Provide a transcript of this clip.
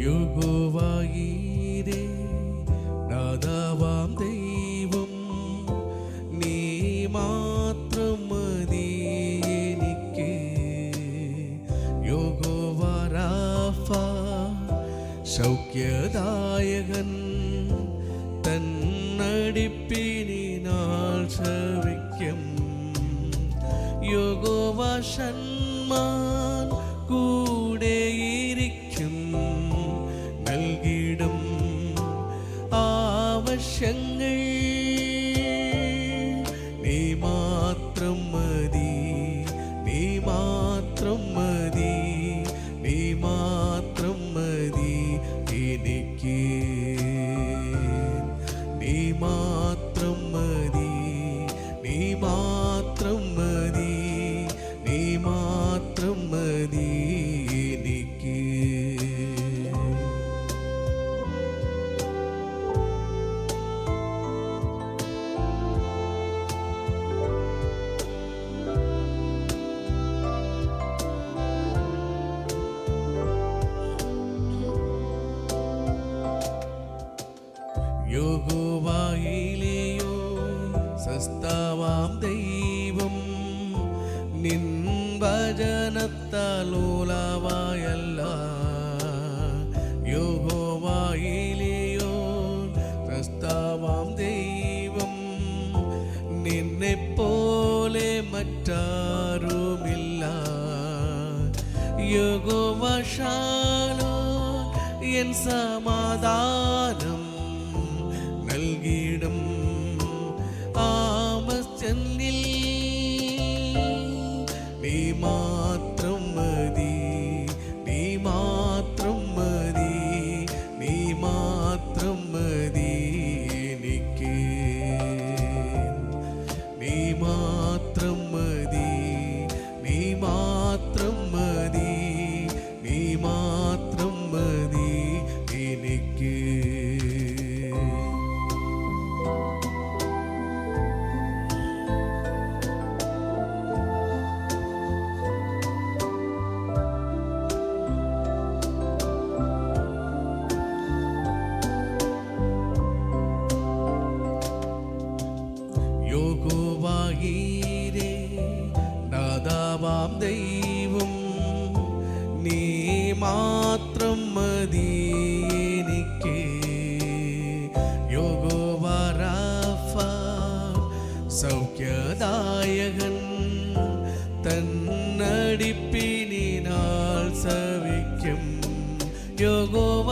യഹോവയീരേ നാഥാവാം ദൈവം നീ മാത്രം മതി എനിക്ക്. യഹോവ രാഫ സൗഖ്യദായകൻ തന്നടിപ്പിനാൽ ശ്രവിക്കും. യഹോവ ഷമ്മാൻ കൂടെയിരിക്കും നൽകിടും ആവശ്യങ്ങൾ. നീ മാത്രം മതി, നീ മാത്രം മതി, നീ മാത്രം മതി എനിക്ക്. നീ മാത്രം മതി, നീ മാത്രം മതി, നീ മാത്രം മതി എനിക്ക്. യഹോവയിലെയോ സസ്താവാം ദൈവം നിൻ വചനത്താലോലവായല്ല. യഹോവയിലെയോ സസ്താവാം ദൈവം നിന്നെപ്പോലെ മറ്റാരുമില്ല. യഹോവ ഷാലോം എൻ സമാധാനം നൽകിടും ആമസ്തനിൽ. നീ മാത്രം മതി, നീ മാത്രം മതി, നീ മാത്രം മതി എനിക്ക്. നീ മാത്രം മതി, നീ മാത്രം മതി, നീ മാത്രം മതി എനിക്ക്. യഹോവയീരേ നാഥാവാം ദൈവം നീ മാത്രം മതി എനിക്ക്. യഹോവ രാഫ സൗഖ്യദായകൻ തന്നടിപ്പിനാൽ ശ്രവിക്കും. യഹോവ